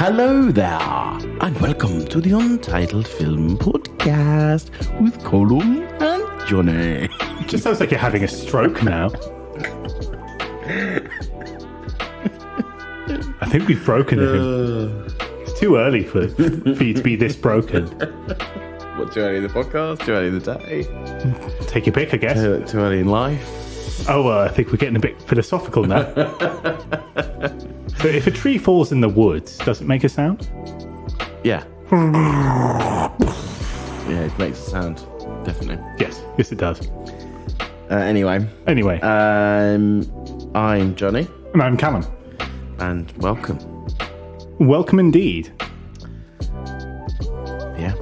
Hello there, and welcome to the Untitled Film Podcast with Colum and Johnny. It just sounds like you're having a stroke now. I think we've broken him. It's too early for you to be this broken. What, too early in the podcast? Too early in the day? Take your pick, I guess. Too early in life? Oh, I think we're getting a bit philosophical now. So if a tree falls in the woods, does it make a sound? Yeah. Yeah, it makes a sound. Definitely. Yes, it does. Anyway. I'm Johnny. And I'm Callum. And welcome. Welcome indeed. Yeah.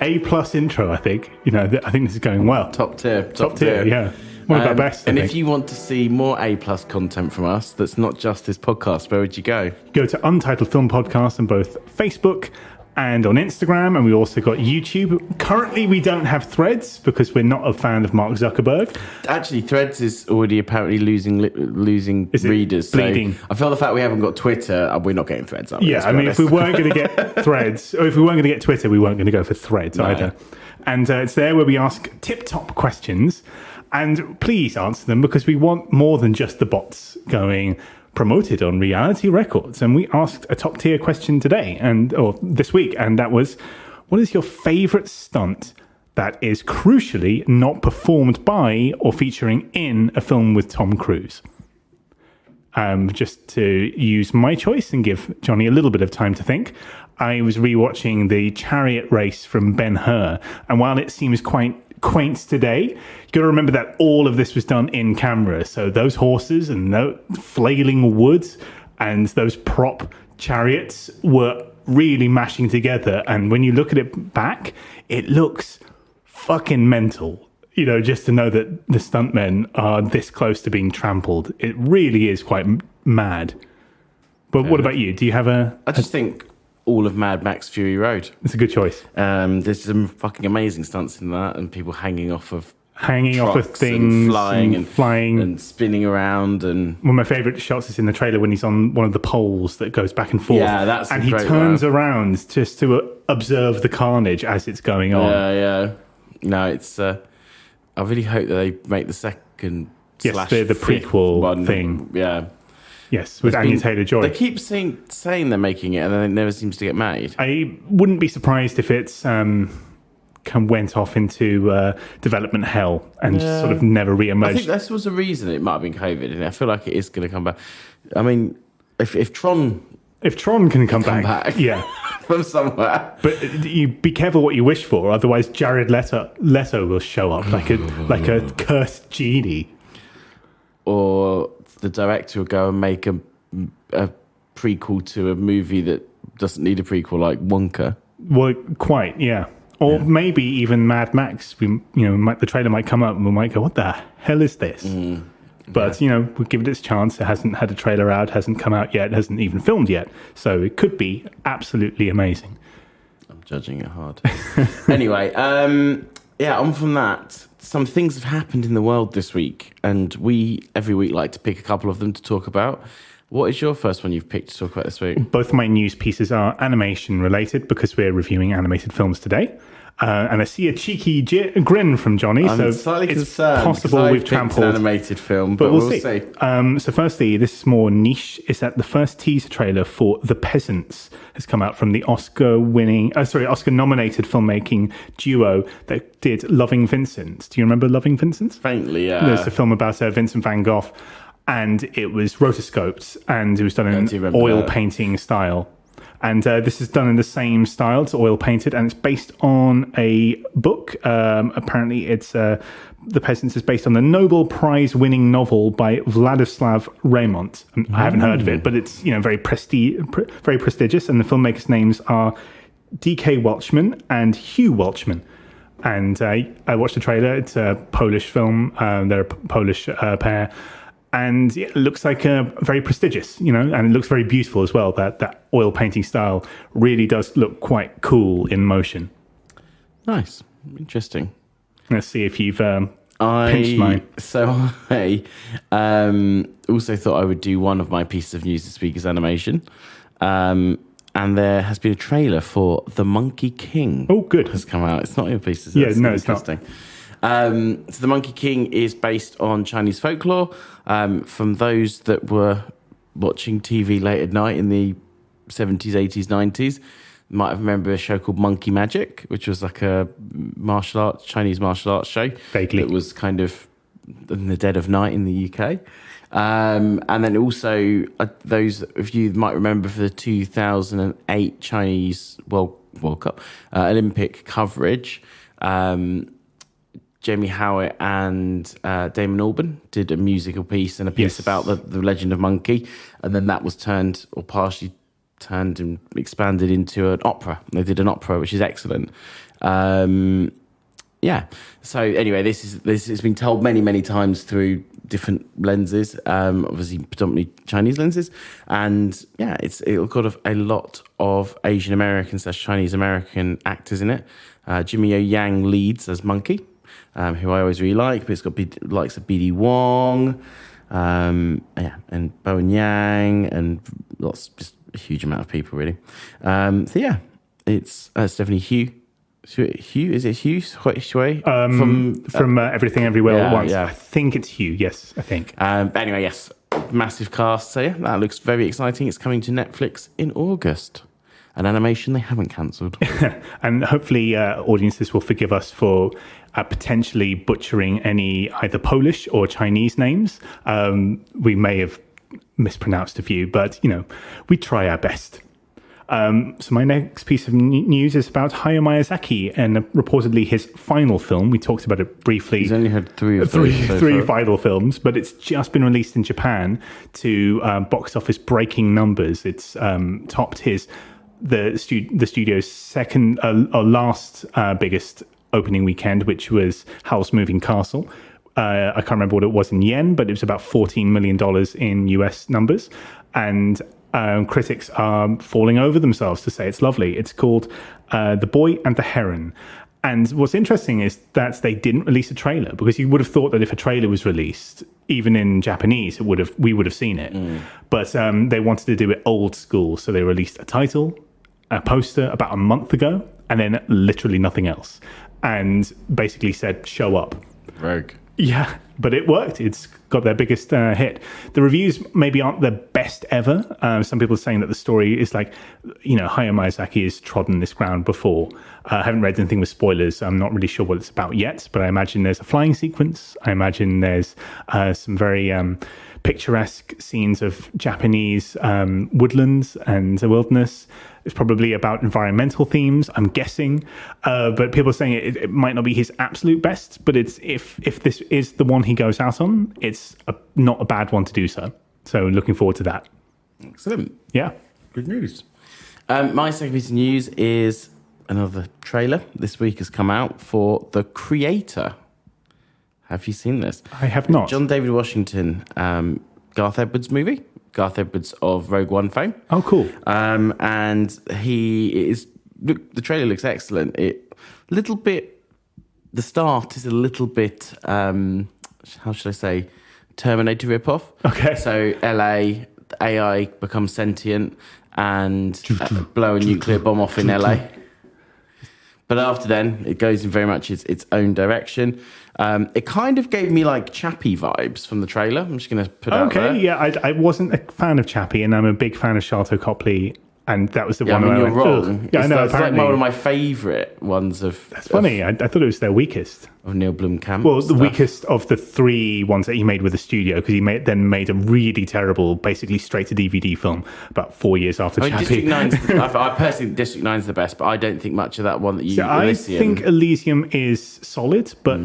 A+ intro, I think. I think this is going well. Top tier. Top tier, yeah. One of our best, I think. If you want to see more A+ content from us, that's not just this podcast, where would you go? Go to Untitled Film Podcast on both Facebook and on Instagram, and we also got YouTube. Currently, we don't have Threads because we're not a fan of Mark Zuckerberg. Actually, Threads is already apparently losing readers. Bleeding. So I feel the fact we haven't got Twitter, we're not getting Threads, are we? Yeah, I mean, if we weren't going to get Threads, or if we weren't going to get Twitter, we weren't going to go for Threads either. And it's there where we ask tip-top questions, and please answer them because we want more than just the bots going promoted on Reality Records. And we asked a top-tier question today, or this week, and that was, what is your favourite stunt that is crucially not performed by or featuring in a film with Tom Cruise? Just to use my choice and give Johnny a little bit of time to think, I was rewatching the chariot race from Ben-Hur, and while it seems quite quaint today, you got to remember that all of this was done in camera. So those horses and those flailing woods and those prop chariots were really mashing together. And when you look at it back, it looks fucking mental. Just to know that the stuntmen are this close to being trampled, it really is quite mad. But what about you? Do you have I just think all of Mad Max Fury Road. It's a good choice. There's some fucking amazing stunts in that, and people hanging off of things, and flying and spinning around. And one of my favourite shots is in the trailer when he's on one of the poles that goes back and forth. Yeah, that's and he turns around just to observe the carnage as it's going on. Yeah. No, it's. I really hope that they make the second. Yes, the prequel one thing. Yeah. Yes, with Anya Taylor-Joy. They keep saying they're making it, and then it never seems to get made. I wouldn't be surprised if it's went off into development hell and sort of never re-emerged. I think this was the reason it might have been COVID, and I feel like it is going to come back. I mean, if Tron can come back, yeah, from somewhere. But you be careful what you wish for, otherwise Jared Leto will show up like a cursed genie, or the director will go and make a prequel to a movie that doesn't need a prequel, like Wonka. Well, quite, yeah. Or maybe even Mad Max. The trailer might come up and we might go, "What the hell is this?" But we'll give it its chance. It hasn't had a trailer out, hasn't come out yet, hasn't even filmed yet, so it could be absolutely amazing. I'm judging it hard. Anyway, on from that. Some things have happened in the world this week, and we every week like to pick a couple of them to talk about. What is your first one you've picked to talk about this week? Both of my news pieces are animation related because we're reviewing animated films today. And I see a cheeky grin from Johnny. I'm slightly concerned. Possible we've trampled an animated film, but we'll see. So firstly, this is more niche. Is that the first teaser trailer for The Peasants has come out from the Oscar-nominated filmmaking duo that did Loving Vincent. Do you remember Loving Vincent? Faintly, yeah. There's a film about Vincent van Gogh, and it was rotoscoped, and it was done in oil painting style. And this is done in the same style. It's oil painted, and it's based on a book. Apparently, it's The Peasants is based on the Nobel Prize-winning novel by Vladislav Raymond. I haven't heard of it, but it's very prestigious. And the filmmakers' names are D.K. Welchman and Hugh Welchman. And I watched the trailer. It's a Polish film. They're a Polish pair. And it looks like very prestigious, and it looks very beautiful as well. That oil painting style really does look quite cool in motion. Nice. Interesting. Let's see if you've pinched mine. I also thought I would do one of my pieces of news this week as animation. And there has been a trailer for The Monkey King. Oh, good. Has come out. It's not your piece, is Yeah, it? no, it's not. So The Monkey King is based on Chinese folklore. From those that were watching TV late at night in the 70s, 80s, 90s, might have remembered a show called Monkey Magic, which was like a Chinese martial arts show. Vaguely. It was kind of in the dead of night in the UK. And then also, those of you might remember for the 2008 Chinese World Cup Olympic coverage, Jamie Howard and Damon Albarn did a musical piece and a piece about the legend of Monkey, and then that was turned or partially turned and expanded into an opera. They did an opera, which is excellent. So anyway, this has been told many times through different lenses, obviously predominantly Chinese lenses, and it's got a lot of Asian American / Chinese American actors in it. Jimmy O Yang leads as Monkey, who I always really like, but it's got likes of BD Wong, and Bowen Yang, and just a huge amount of people really. It's definitely Hugh. Is it Hugh Shui? From Everything Everywhere at Once. Yeah. I think it's Hugh, yes, I think. But anyway, yes, massive cast. So that looks very exciting. It's coming to Netflix in August. An animation they haven't cancelled. And hopefully audiences will forgive us for potentially butchering any either Polish or Chinese names. We may have mispronounced a few, but, we try our best. So my next piece of news is about Hayao Miyazaki and reportedly his final film. We talked about it briefly. He's only had three final films, but it's just been released in Japan to box office breaking numbers. It's topped the studio's second last biggest opening weekend, which was Howl's Moving Castle. I can't remember what it was in yen, but it was about $14 million in US numbers. And critics are falling over themselves to say it's lovely. It's called The Boy and the Heron. And what's interesting is that they didn't release a trailer, because you would have thought that if a trailer was released, even in Japanese, we would have seen it. But they wanted to do it old school. So they released a title, a poster about a month ago, and then literally nothing else. And basically said, show up. Rogue. Yeah, but it worked. It's got their biggest hit. The reviews maybe aren't the best ever. Some people are saying that the story is like, Hayao Miyazaki has trodden this ground before. I haven't read anything with spoilers, so I'm not really sure what it's about yet, but I imagine there's a flying sequence. I imagine there's some very picturesque scenes of Japanese woodlands and the wilderness. It's probably about environmental themes, I'm guessing. But people are saying it might not be his absolute best, but it's if this is the one he goes out on, it's not a bad one to do so. So looking forward to that. Excellent. Yeah. Good news. My second piece of news is another trailer this week has come out for The Creator. Have you seen this? I have not. John David Washington, Garth Edwards movie. Garth Edwards of Rogue One fame. Oh, cool. And the trailer looks excellent. The start is a little bit, how should I say, Terminator ripoff. Okay. So LA, AI becomes sentient and blow a nuclear bomb off in LA. But after then, it goes in very much its own direction. It kind of gave me like Chappie vibes from the trailer. I'm just going to put it out there. Okay, yeah, I wasn't a fan of Chappie, and I'm a big fan of Sharlto Copley, and that was the one I mean, where you're wrong. Yeah, I know, It's like one of my favourite ones of... That's funny. I thought it was their weakest. Of Neil Blomkamp. Well, the weakest of the three ones that he made with the studio, because he then made a really terrible, basically straight-to-DVD film about 4 years after Chappie. District 9's, I personally think District 9's the best, but I don't think much of that one that you... So I think Elysium is solid, but...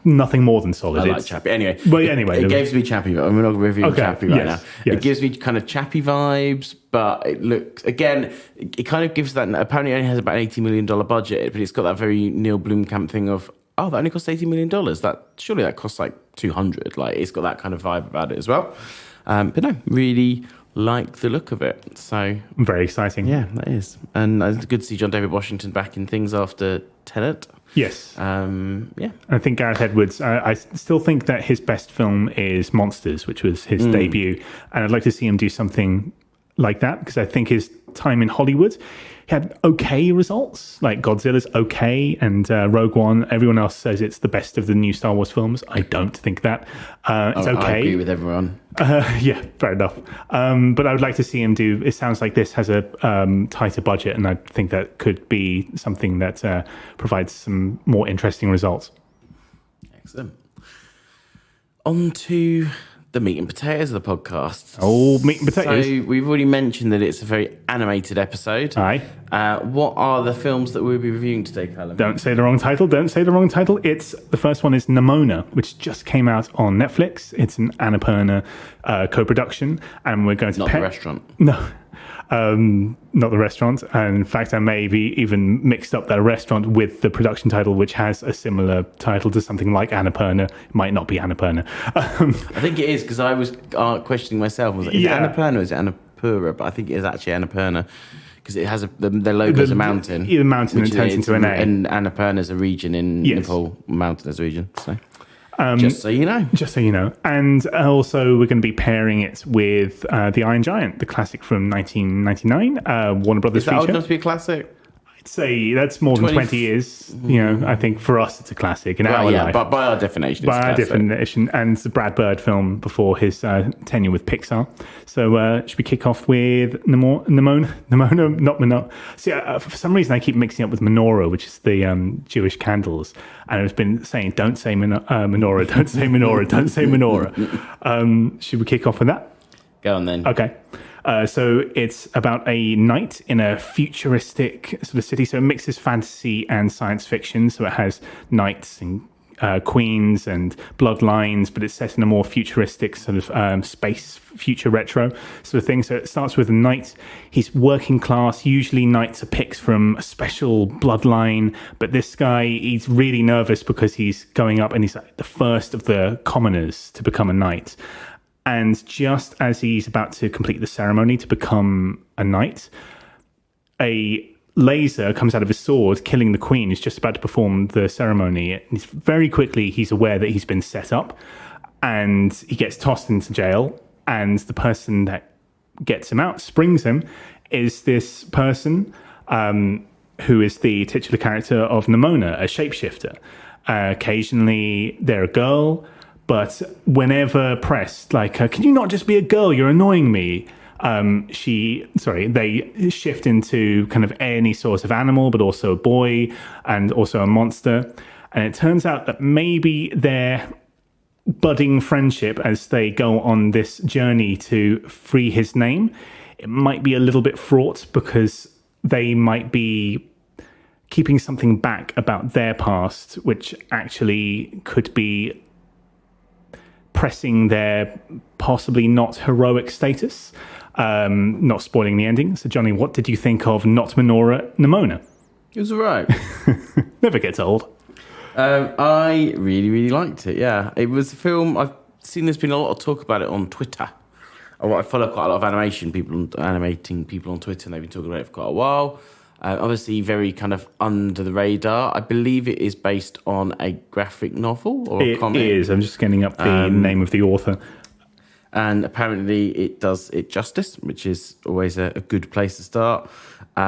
Nothing more than solid. I like Chappie. Anyway, it gives me Chappie. We're not reviewing Chappie right now. Yes. It gives me kind of Chappie vibes, but it looks, again, it kind of gives that, apparently it only has about an $80 million budget, but it's got that very Neil Blomkamp thing of, that only costs $80 million. Surely that costs like 200. Like, it's got that kind of vibe about it as well. But no, really like the look of it. So very exciting. Yeah, that is. And it's good to see John David Washington back in things after Tenet. Yes. Yeah. I think Gareth Edwards, I still think that his best film is Monsters, which was his debut. And I'd like to see him do something like that, because I think his time in Hollywood, he had okay results, like Godzilla's okay, and Rogue One. Everyone else says it's the best of the new Star Wars films. I don't think that. It's okay. I agree with everyone. Yeah, fair enough. But I would like to see him do. It sounds like this has a tighter budget, and I think that could be something that provides some more interesting results. Excellent. On to the meat and potatoes of the podcast. Oh, meat and potatoes. So we've already mentioned that it's a very animated episode. Aye. What are the films that we'll be reviewing today, Callum? Don't say the wrong title. Don't say the wrong title. The first one is Nimona, which just came out on Netflix. It's an Annapurna co-production, and we're going to Not the restaurant. No. Not the restaurant. And in fact, I may have even mixed up that restaurant with the production title, which has a similar title to something like Annapurna. It might not be Annapurna. I think it is, because I was questioning myself. I was like, is it Annapurna or is it Annapura? But I think it is actually Annapurna, because it has the logo is a mountain. Yeah, the mountain and turns into an A. And Annapurna is a region in Nepal. Mountain is a region. So. Just so you know. Just so you know. And also, we're going to be pairing it with The Iron Giant, the classic from 1999, Warner Brothers Is that feature. old enough to be a classic? I'd say that's more than 20 years. I think for us, it's a classic in our life. But by our definition, it's by our definition. And it's the Brad Bird film before his tenure with Pixar. So should we kick off with Nimona? Not Menorah. See, for some reason, I keep mixing up with Menorah, which is the Jewish candles. And I've been saying, don't say Menorah, don't say Menorah, don't say Menorah. Should we kick off with that? Go on then. Okay. So it's about a knight in a futuristic sort of city. So it mixes fantasy and science fiction. So it has knights and queens and bloodlines, but it's set in a more futuristic sort of space, future retro sort of thing. So it starts with a knight. He's working class. Usually knights are picked from a special bloodline, but this guy, he's really nervous because he's going up and he's like the first of the commoners to become a knight. And just as he's about to complete the ceremony to become a knight, a laser comes out of his sword, killing the queen who's just about to perform the ceremony. And very quickly, he's aware that he's been set up, and he gets tossed into jail. And the person that gets him out, springs him, is this person who is the titular character of Nimona, a shapeshifter. Occasionally, they're a girl. But whenever pressed, like, can you not just be a girl? You're annoying me. They shift into kind of any sort of animal, but also a boy and also a monster. And it turns out that maybe their budding friendship as they go on this journey to free his name, it might be a little bit fraught because they might be keeping something back about their past, which actually could be pressing their possibly not heroic status, not spoiling the ending. So, Johnny, what did you think of Not Menorah, Nimona? It was all right. Never gets old. I really, really liked it, yeah. It was a film, I've seen there's been a lot of talk about it on Twitter. I follow quite a lot of animating people on Twitter, and they've been talking about it for quite a while. Obviously, very kind of under the radar. I believe it is based on a graphic novel or a comic. It is. I'm just getting up the name of the author. And apparently it does it justice, which is always a good place to start. But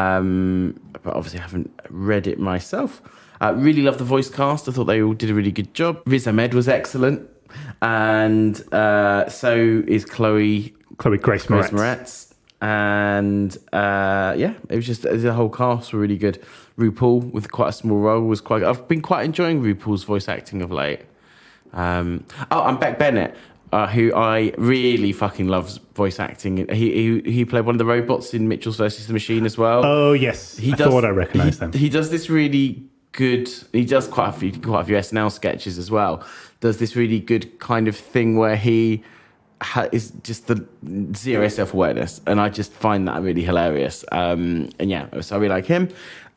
obviously I haven't read it myself. Really love the voice cast. I thought they all did a really good job. Riz Ahmed was excellent. And so is Chloe Grace Moretz. And it was just the whole cast were really good. RuPaul with quite a small role was quite good. I've been quite enjoying RuPaul's voice acting of late. And Beck Bennett, who I really fucking loves voice acting. He played one of the robots in Mitchell's versus the Machine as well. Oh yes, I thought I recognised them. He does this really good. He does quite a few SNL sketches as well. Does this really good kind of thing where he is just the zero self-awareness, and I just find that really hilarious. So I really like him.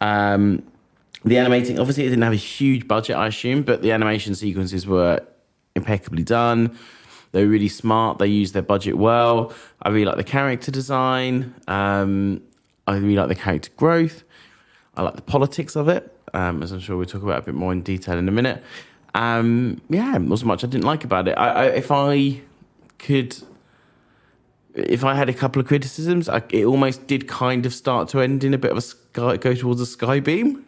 The animating, obviously it didn't have a huge budget, I assume, but the animation sequences were impeccably done. They were really smart. They used their budget well. I really like the character design. I really like the character growth. I like the politics of it. as I'm sure we'll talk about a bit more in detail in a minute. Yeah, it wasn't much I didn't like about it. If I had a couple of criticisms, it almost did kind of start to end in a bit of go towards a sky beam.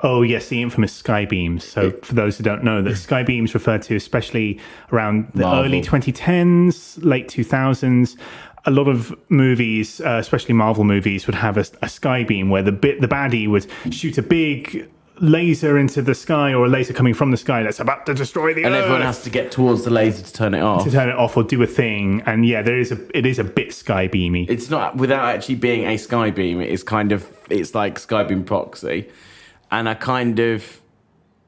Oh, yes, the infamous sky beams. So for those who don't know, that sky beams refer to, especially around the early 2010s, late 2000s, a lot of movies, especially Marvel movies, would have a sky beam where the baddie would shoot a big laser into the sky, or a laser coming from the sky that's about to destroy the Earth. And everyone has to get towards the laser to turn it off. Or do a thing. And yeah, it is a bit sky beamy. It's not, without actually being a sky beam, it's like sky beam proxy. And I kind of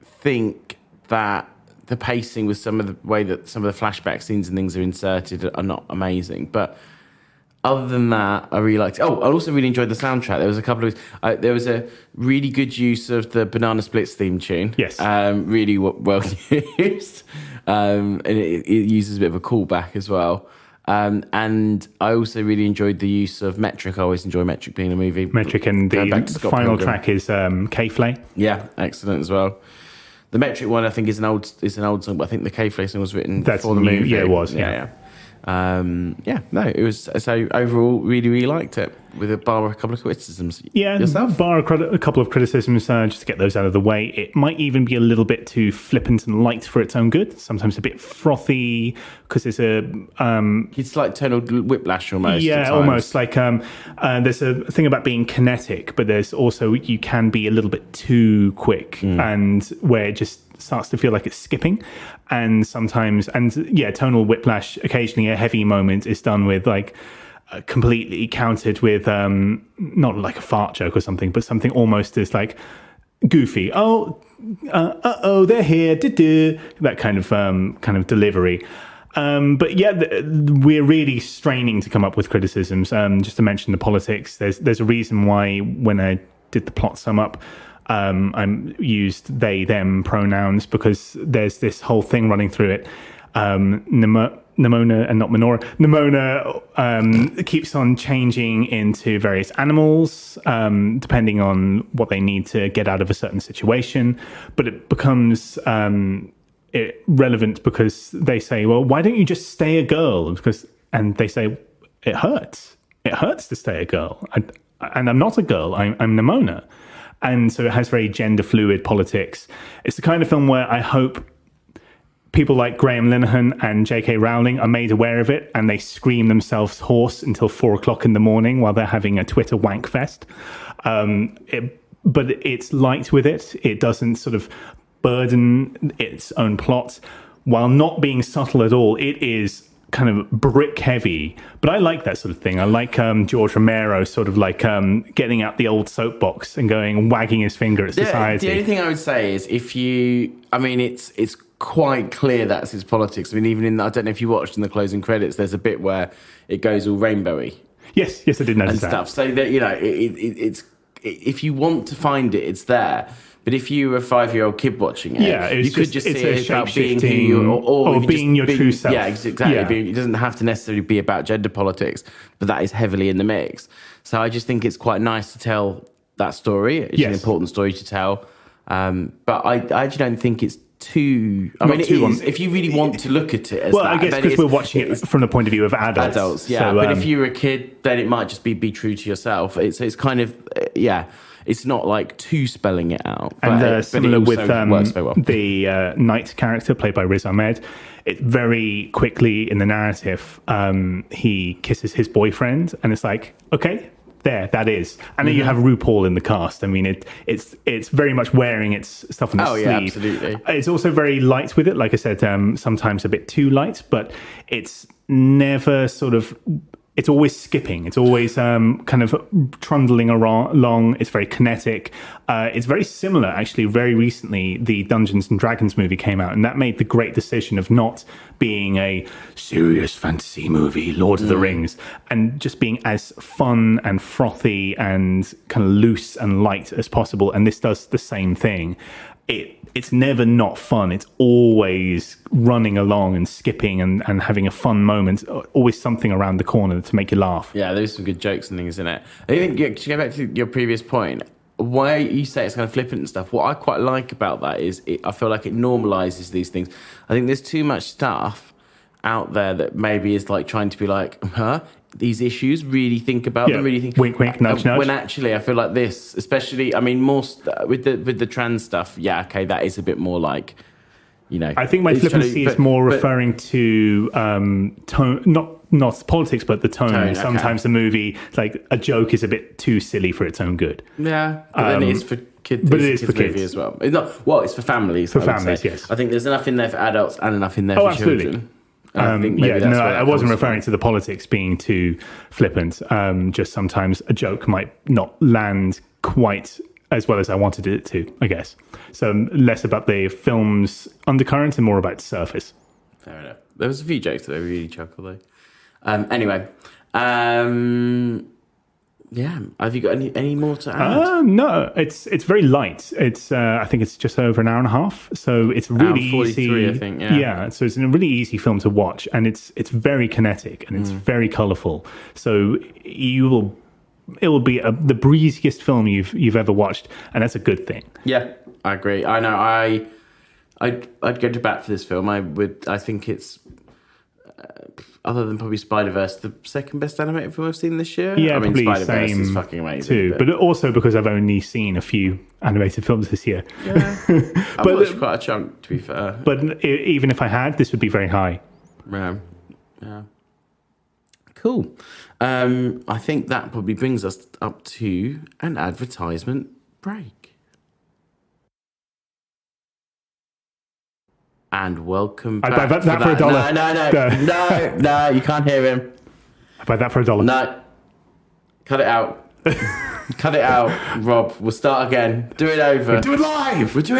think that the pacing with some of the way that some of the flashback scenes and things are inserted are not amazing. But other than that, I really liked it. Oh, I also really enjoyed the soundtrack. There was a couple of... there was a really good use of the Banana Splits theme tune. Yes. Really well used. And it uses a bit of a callback as well. And I also really enjoyed the use of Metric. I always enjoy Metric being a movie. Metric, and the final track is K-Flay. Yeah, excellent as well. The Metric one, I think, is an old song, but I think the K-Flay song was written before the movie. Yeah, it was. It was. So overall, really, really liked it. With a couple of criticisms. Yeah, yourself? A couple of criticisms, just to get those out of the way. It might even be a little bit too flippant and light for its own good. Sometimes a bit frothy because it's it's like tonal whiplash almost. Yeah, almost like there's a thing about being kinetic, but there's also you can be a little bit too quick, and where it just starts to feel like it's skipping. And sometimes, tonal whiplash, occasionally a heavy moment is done with like completely countered with not like a fart joke or something, but something almost as like goofy. They're here, that kind of delivery. But yeah, we're really straining to come up with criticisms. Just to mention the politics, there's a reason why when I did the plot sum up, I used they, them pronouns, because there's this whole thing running through it. Nimona and not Minora. Nimona keeps on changing into various animals, depending on what they need to get out of a certain situation. But it becomes relevant because they say, well, why don't you just stay a girl? And they say, it hurts. It hurts to stay a girl. And I'm not a girl. I'm Nimona. And so it has very gender fluid politics. It's the kind of film where I hope people like Graham Linehan and J.K. Rowling are made aware of it, and they scream themselves hoarse until 4:00 in the morning while they're having a Twitter wank fest. But it's light with it. It doesn't sort of burden its own plot while not being subtle at all. It is kind of brick heavy, but I like that sort of thing. I like George Romero sort of like getting out the old soapbox and wagging his finger at society. The only thing I would say is it's quite clear that's his politics. I mean, even I don't know if you watched in the closing credits, there's a bit where it goes all rainbowy. Yes, I did notice and stuff. So that it's if you want to find it, it's there. But if you were a 5-year-old kid watching it, you could just see it about being who you or being your true self. Yeah, exactly. Yeah. It doesn't have to necessarily be about gender politics, but that is heavily in the mix. So I just think it's quite nice to tell that story. It's an important story to tell. But I actually don't think it's too... if you really want to look at it as I guess because we're watching it from the point of view of adults. Yeah. So, but if you're a kid, then it might just be true to yourself. It's kind of... It's not like too spelling it out. And similar with the Knight character played by Riz Ahmed. It very quickly in the narrative, he kisses his boyfriend, and it's like, okay, that is. And then you have RuPaul in the cast. I mean, it's very much wearing its stuff on its sleeve. Yeah, absolutely. It's also very light with it. Like I said, sometimes a bit too light, but it's never sort of... It's always skipping. It's always kind of trundling along. It's very kinetic. It's very similar, actually. Very recently, the Dungeons and Dragons movie came out, and that made the great decision of not being a serious fantasy movie, Lord of the Rings, and just being as fun and frothy and kind of loose and light as possible. And this does the same thing. It's never not fun. It's always running along and skipping and having a fun moment. Always something around the corner to make you laugh. Yeah, there's some good jokes and things in it. I think, to go back to your previous point, why you say it's kind of flippant and stuff, what I quite like about that is I feel like it normalizes these things. I think there's too much stuff out there that maybe is like trying to be like, these issues, really think about them, really think. Wink, wink, nudge, nudge. When actually, I feel like this, especially, I mean, more with the trans stuff. Yeah, okay, that is a bit more like, I think my flippancy is more referring to tone, not politics, but the tone. Okay. Sometimes the movie, like a joke, is a bit too silly for its own good. Yeah, but then it's for kids. But it is for kids as well. It's not, well, it's for families. For families, yes. I think there's enough in there for adults and enough in there for children. I wasn't referring to the politics being too flippant. Just sometimes a joke might not land quite as well as I wanted it to, I guess. So less about the film's undercurrent and more about the surface. Fair enough. There was a few jokes that I really chuckled though. Anyway, yeah. Have you got any more to add? No, it's very light. It's I think it's just over an hour and a half, so it's really 43, easy. I think. Yeah. So it's a really easy film to watch, and it's very kinetic and it's very colourful. So it will be the breeziest film you've ever watched, and that's a good thing. Yeah, I agree. I know. I'd go to bat for this film. I think it's. Other than probably Spider-Verse, the second best animated film I've seen this year. Yeah, I mean, probably Spider-Verse same is fucking amazing. Too, but also because I've only seen a few animated films this year. Yeah, I've watched quite a chunk, to be fair. But even if I had, this would be very high. Yeah. Cool. I think that probably brings us up to an advertisement break. And welcome back. I'd buy that for $1. No, you can't hear him. I'd buy that for $1. No. Cut it out. Cut it out, Rob. We'll start again. Do it over. We'll do it live. We'll do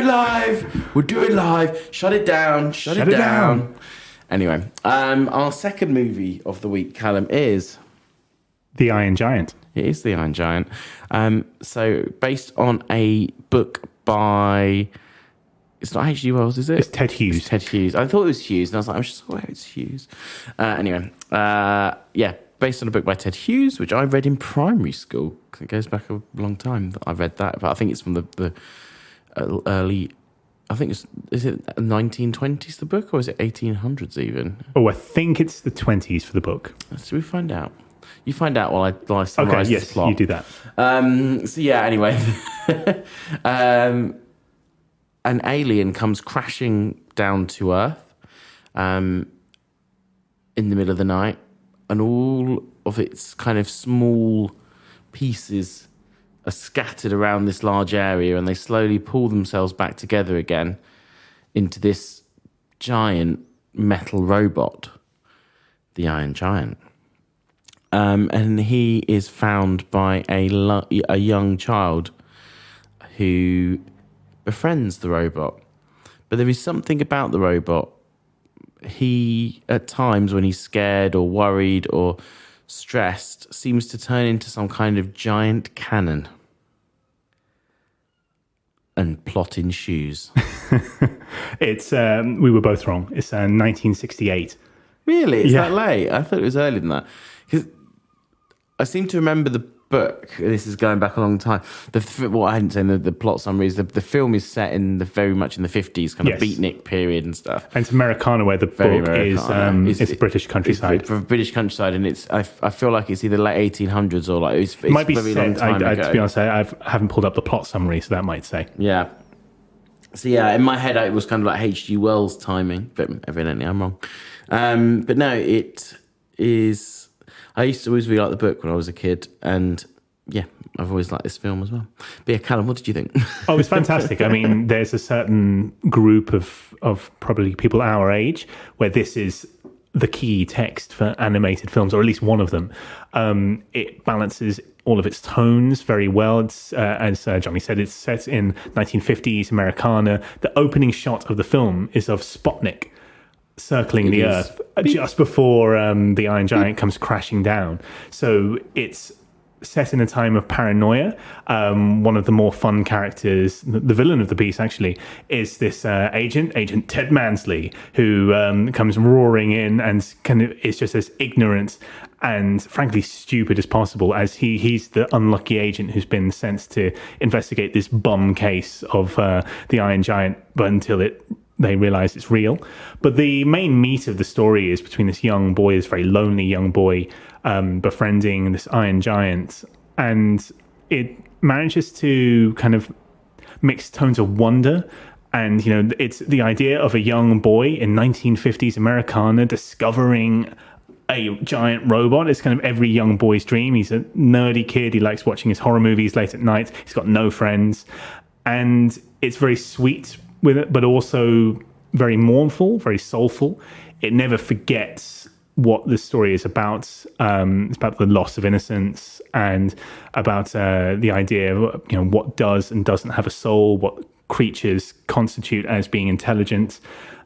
it live. Shut it down. Shut it down. Anyway, our second movie of the week, Callum, is... The Iron Giant. It is The Iron Giant. So, based on a book by... It's not H.G. Wells, is it? It's Ted Hughes. It's Ted Hughes. I thought it was Hughes, and I was like, I'm sure it's Hughes. Anyway, based on a book by Ted Hughes, which I read in primary school. It goes back a long time that I read that, but I think it's from the early... I think is it 1920s, the book, or is it 1800s even? Oh, I think it's the 20s for the book. So we find out. You find out while I summarise this plot. You do that. Anyway... an alien comes crashing down to Earth in the middle of the night, and all of its kind of small pieces are scattered around this large area, and they slowly pull themselves back together again into this giant metal robot, the Iron Giant. And he is found by a young child who befriends the robot. But there is something about the robot. He, at times when he's scared or worried or stressed, seems to turn into some kind of giant cannon. And plot ensues. It's we were both wrong. It's 1968. Really? It's that late? I thought it was earlier than that. Because I seem to remember the book. This is going back a long time. What I hadn't said, the plot summary is the film is set in very much in the 50s, kind of beatnik period and stuff. And it's Americana, where the book is British countryside. It's British countryside, and it's I feel like it's either late 1800s or like it's might be very set, long time ago. To be honest, I haven't pulled up the plot summary, so that might say. Yeah. So yeah, in my head it was kind of like H.G. Wells timing, but evidently I'm wrong. But no, it is. I used to always really like the book when I was a kid, and yeah, I've always liked this film as well. But yeah, Callum, what did you think? Oh, it's fantastic. I mean, there's a certain group of probably people our age where this is the key text for animated films, or at least one of them. It balances all of its tones very well. It's, as Johnny said, it's set in 1950s Americana. The opening shot of the film is of Sputnik circling the Earth just before the Iron Giant comes crashing down. So it's set in a time of paranoia. One of the more fun characters, the villain of the piece actually, is this Agent Ted Mansley, who comes roaring in and kind of is just as ignorant and frankly stupid as possible, as he's the unlucky agent who's been sent to investigate this bum case of the Iron Giant, but until they realize it's real. But the main meat of the story is between this young boy, this very lonely young boy, befriending this Iron Giant, and it manages to kind of mix tones of wonder. And, it's the idea of a young boy in 1950s Americana discovering a giant robot. It's kind of every young boy's dream. He's a nerdy kid. He likes watching his horror movies late at night. He's got no friends. And it's very sweet with it, but also very mournful, very soulful. It never forgets what the story is about. It's about the loss of innocence and about the idea of what does and doesn't have a soul, what creatures constitute as being intelligent.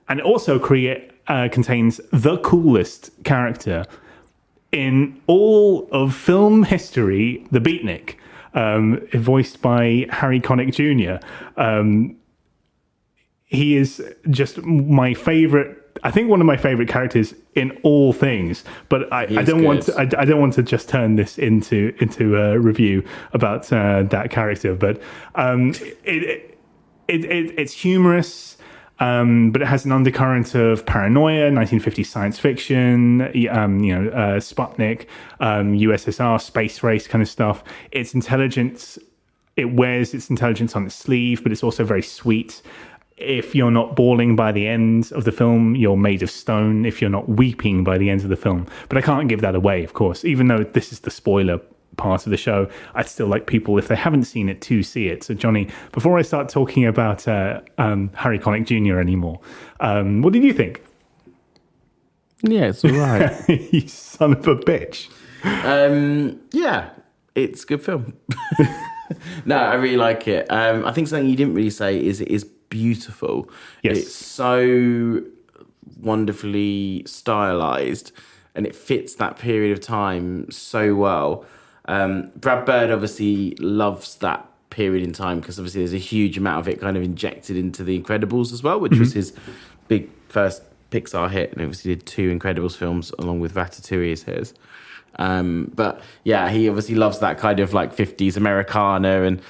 And it also contains the coolest character in all of film history, the Beatnik, voiced by Harry Connick Jr. He is just my favorite. I think one of my favorite characters in all things. But I don't want to just turn this into a review about that character. But it's humorous. But it has an undercurrent of paranoia, 1950s science fiction, Sputnik, USSR, space race kind of stuff. It's intelligence. It wears its intelligence on its sleeve, but it's also very sweet. If you're not bawling by the end of the film, you're made of stone. If you're not weeping by the end of the film. But I can't give that away, of course. Even though this is the spoiler part of the show, I'd still like people, if they haven't seen it, to see it. So, Johnny, before I start talking about Harry Connick Jr. anymore, what did you think? Yeah, it's all right. You son of a bitch. Yeah, it's a good film. No, I really like it. I think something you didn't really say is it is beautiful. Yes. It's so wonderfully stylized and it fits that period of time so well. Brad Bird obviously loves that period in time because obviously there's a huge amount of it kind of injected into The Incredibles as well, which was his big first Pixar hit, and obviously did 2 Incredibles films along with Ratatouille as his. But yeah, he obviously loves that kind of like 50s Americana, and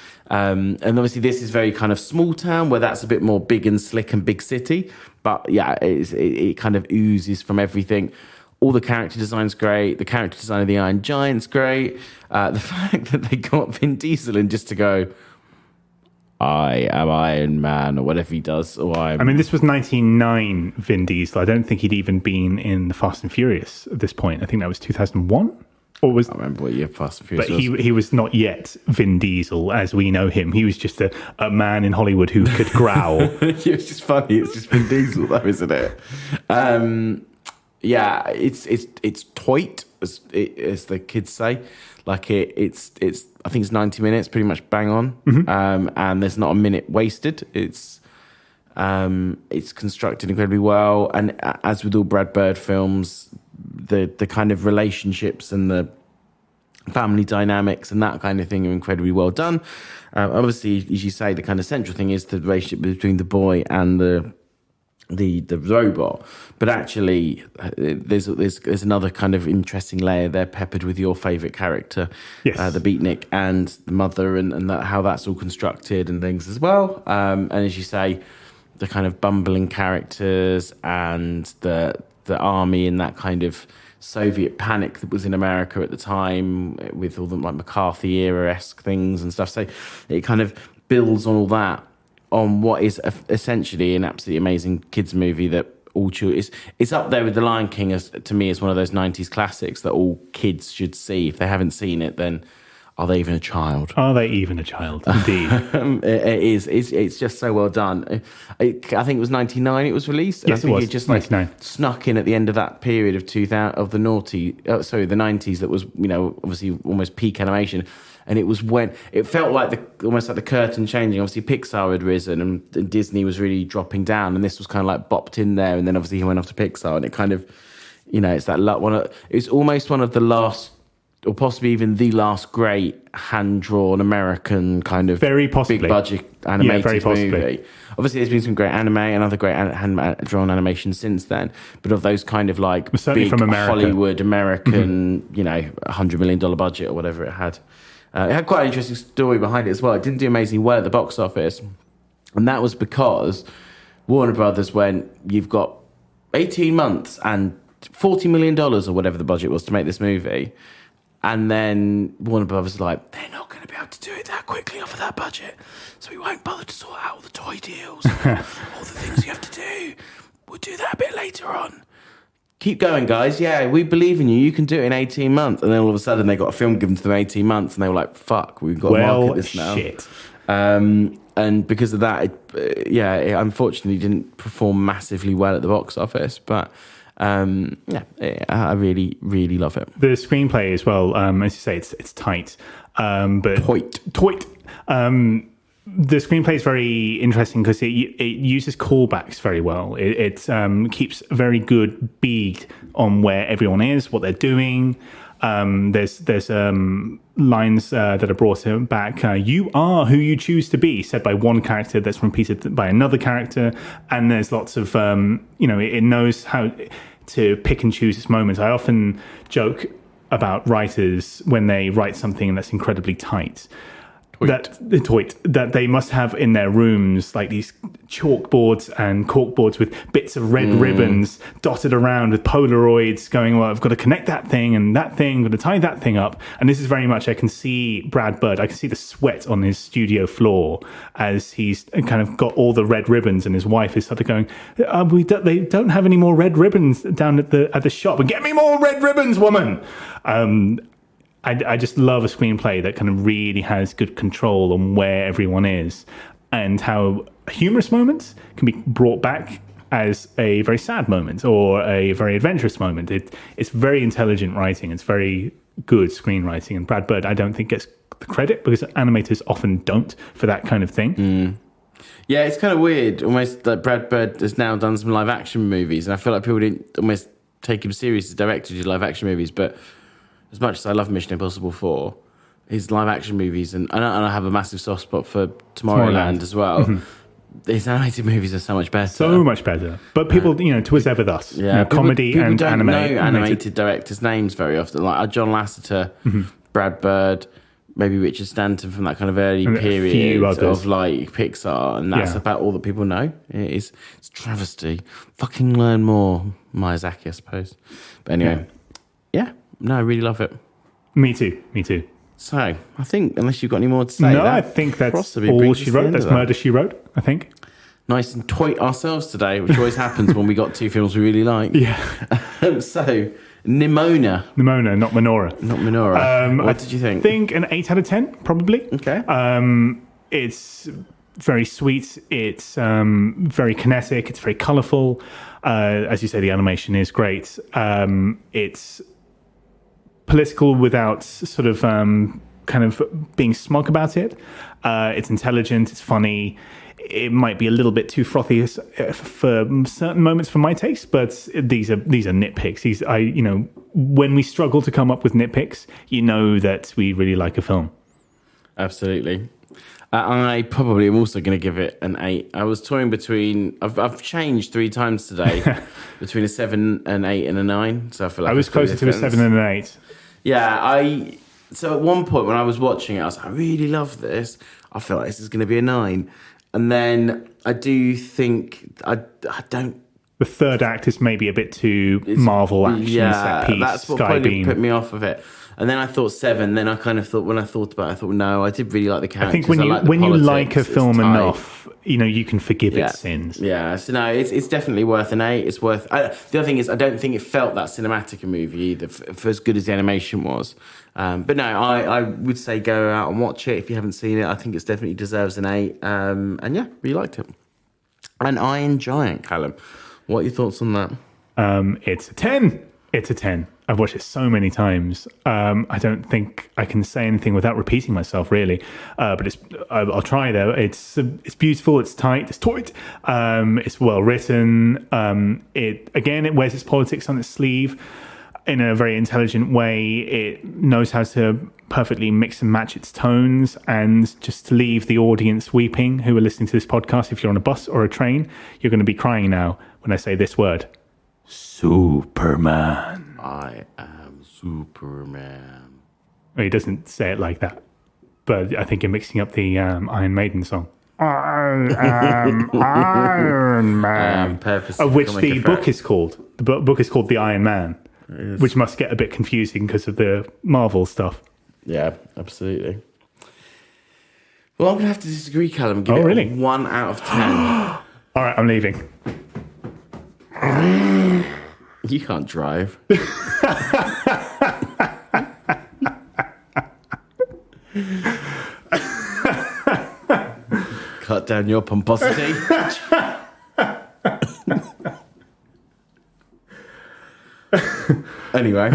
obviously this is very kind of small town where that's a bit more big and slick and big city. But yeah, it kind of oozes from everything. All the character design's great. The character design of the Iron Giant's great. The fact that they got Vin Diesel in just to go, I am Iron Man, or whatever he does. I mean, this was 1999 Vin Diesel. I don't think he'd even been in the Fast and Furious at this point. I think that was 2001. Or was, I don't remember what year Fast and Furious but was. He was not yet Vin Diesel as we know him. He was just a man in Hollywood who could growl. It's just funny. It's just Vin Diesel, though, isn't it? Yeah, it's toit, as the kids say. Like it's I think it's 90 minutes, pretty much bang on. And there's not a minute wasted. It's constructed incredibly well, and as with all Brad Bird films, the kind of relationships and the family dynamics and that kind of thing are incredibly well done. Obviously, as you say, the kind of central thing is the relationship between the boy and the robot, but actually there's another kind of interesting layer there peppered with your favorite character, the Beatnik, and the mother, and that, how that's all constructed and things as well. And as you say, the kind of bumbling characters and the army and that kind of Soviet panic that was in America at the time with all the like McCarthy era-esque things and stuff. So it kind of builds on all that, on what is essentially an absolutely amazing kids movie that all children... It's up there with The Lion King, to me, as one of those 90s classics that all kids should see. If they haven't seen it, then are they even a child? Are they even a child? Indeed. It is. It's just so well done. I think it was 99 it was released. Yes, I think it was. It just 99. Snuck in at the end of that period of 2000 of the the 90s. That was, obviously almost peak animation. And it was when it felt like almost like the curtain changing. Obviously, Pixar had risen and Disney was really dropping down, and this was kind of like bopped in there. And then obviously he went off to Pixar, and it kind of, it's that one. It's almost one of the last or possibly even the last great hand-drawn American kind of Very possibly. big budget animated very possibly. movie. Obviously, there's been some great anime and other great hand-drawn animation since then, but of those kind of like certainly big from America. Hollywood American, $100 million budget or whatever it had. It had quite an interesting story behind it as well. It didn't do amazingly well at the box office, and that was because Warner Brothers went, "You've got 18 months and $40 million or whatever the budget was to make this movie." And then Warner Brothers was like, "They're not going to be able to do it that quickly off of that budget, so we won't bother to sort out all the toy deals, all the things you have to do. We'll do that a bit later on. Keep going, guys. Yeah, we believe in you. You can do it in 18 months." And then all of a sudden they got a film given to them 18 months and they were like, "Fuck, we've got to market this now." Shit. And because of that, it unfortunately didn't perform massively well at the box office. But I really, really love it. The screenplay as well, as you say, it's tight. But Toit. The screenplay is very interesting because it uses callbacks very well. It keeps a very good bead on where everyone is, what they're doing. There's lines that are brought back. "You are who you choose to be," said by one character that's repeated by another character. And there's lots of, it knows how to pick and choose its moments. I often joke about writers when they write something that's incredibly tight. That they must have in their rooms like these chalkboards and corkboards with bits of red ribbons dotted around with Polaroids going, "Well, I've got to connect that thing and that thing, I've got to tie that thing up." And this is very much, I can see Brad Bird, I can see the sweat on his studio floor as he's kind of got all the red ribbons, and his wife is sort of going, "They don't have any more red ribbons down at the shop. And get me more red ribbons, woman." I just love a screenplay that kind of really has good control on where everyone is and how humorous moments can be brought back as a very sad moment or a very adventurous moment. It's very intelligent writing. It's very good screenwriting. And Brad Bird, I don't think, gets the credit because animators often don't for that kind of thing. Yeah, it's kind of weird. Almost like Brad Bird has now done some live action movies, and I feel like people didn't almost take him serious as a director to do live action movies, but as much as I love Mission Impossible 4, his live action movies, and I have a massive soft spot for Tomorrowland as well. His animated movies are so much better. So much better. But people, twas ever thus. Yeah, comedy people and don't anime. know animated directors' names very often. Like John Lasseter, Brad Bird, maybe Richard Stanton from that kind of early And a period few others. of like Pixar, and that's about all that people know. It's travesty. Fucking learn more, Miyazaki, I suppose. But anyway, no, I really love it. Me too. So, I think, unless you've got any more to say, No, I think that's possibly all brings she us to the wrote. end That's of that. Murder, She Wrote, I think. Nice and toit ourselves today, which always happens when we got two films we really like. Yeah. So, Nimona. Nimona, not Menorah. Not Menorah. What did you think? I think an 8 out of 10, probably. Okay. It's very sweet. It's very kinetic. It's very colourful. As you say, the animation is great. It's political without sort of kind of being smug about it. It's intelligent. It's funny. It might be a little bit too frothy for certain moments for my taste, but these are nitpicks. When we struggle to come up with nitpicks, you know that we really like a film. Absolutely. I probably am also going to give it an 8. I was toying between. I've changed 3 times today between a 7, an 8, and a 9. So I feel like I was closer to a 7 than an 8. Yeah, So at one point when I was watching it, I was like, I really love this. I feel like this is going to be a 9, and then I do think I don't. The third act is maybe a bit too Marvel action set piece. That's what Sky probably Beam. put me off of it. And then I thought 7. Then I kind of thought, when I thought about it, I thought, no, I did really like the characters. I think when you like a film it's tight. enough, you can forgive its sins. Yeah, so no, it's definitely worth an 8. It's worth. The other thing is, I don't think it felt that cinematic a movie either, for as good as the animation was. But no, I would say go out and watch it if you haven't seen it. I think it definitely deserves an 8. And yeah, really liked it. And I enjoy it, Callum. What are your thoughts on that? It's a 10. It's a 10. I've watched it so many times. I don't think I can say anything without repeating myself, really. But I'll try though. It's beautiful. It's tight. It's taut. It's well written. It wears its politics on its sleeve. in a very intelligent way. It knows how to perfectly mix and match its tones, and just to leave the audience weeping who are listening to this podcast. If you're on a bus or a train, you're going to be crying now when I say this word. Superman. I am Superman. Well, he doesn't say it like that, but I think you're mixing up the Iron Maiden song. I am Iron Man. Of which the book is called. The book is called The Iron Man, which must get a bit confusing because of the Marvel stuff. Yeah, absolutely. Well, I'm going to have to disagree, Callum. Give it really? 1 out of 10. All right, I'm leaving. You can't drive. Cut down your pomposity. Anyway.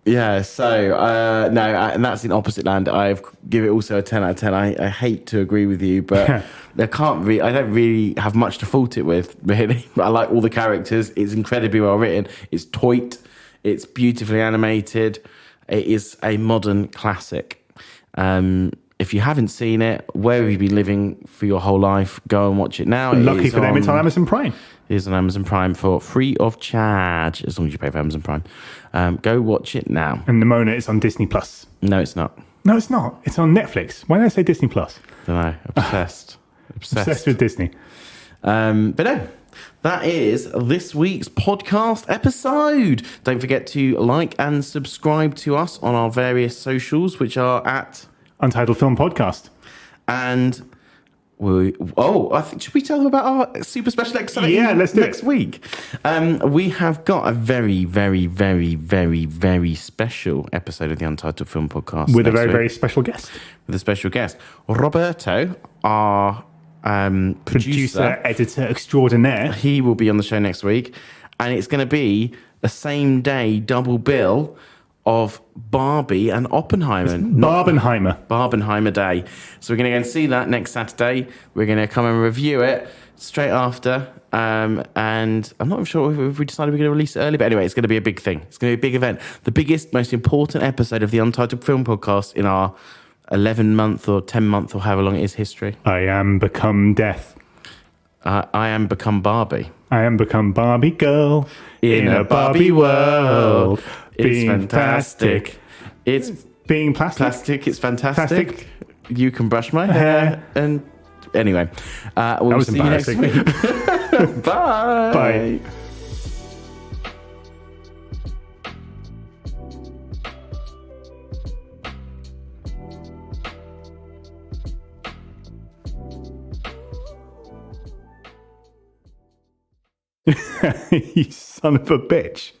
Yeah, so, no, and that's in opposite land. I've give it also a 10 out of 10. I hate to agree with you, but I don't really have much to fault it with, really. I like all the characters. It's incredibly well written. It's toit. It's beautifully animated. It is a modern classic. If you haven't seen it, where have you been living for your whole life? Go and watch it now. Lucky for them, it's on Amazon Prime. It is on Amazon Prime for free of charge, as long as you pay for Amazon Prime. Go watch it now. And Nimona is on Disney Plus. No, it's not. No, it's not. It's on Netflix. Why did I say Disney Plus? Don't know. Obsessed. Obsessed with Disney. But no, that is this week's podcast episode. Don't forget to like and subscribe to us on our various socials, which are at Untitled Film Podcast. And I think, should we tell them about our super special exciting let's do next week? We have got a very, very, very, very, very special episode of the Untitled Film Podcast With a very, very special guest. With a special guest. Roberto, our producer, editor extraordinaire. He will be on the show next week. And it's going to be a same-day double bill of Barbie and Oppenheimer. Barbenheimer Day. So we're going to go and see that next Saturday. We're going to come and review it straight after. And I'm not sure if we decided we're going to release it early, but anyway, it's going to be a big thing. It's going to be a big event. The biggest, most important episode of the Untitled Film Podcast in our 11-month or 10-month or however long it is history. I am become death. I am become Barbie. I am become Barbie girl in a Barbie world. It's fantastic. It's being plastic. It's fantastic. You can brush my hair. And anyway, we'll see you next week. Bye. Bye. You son of a bitch.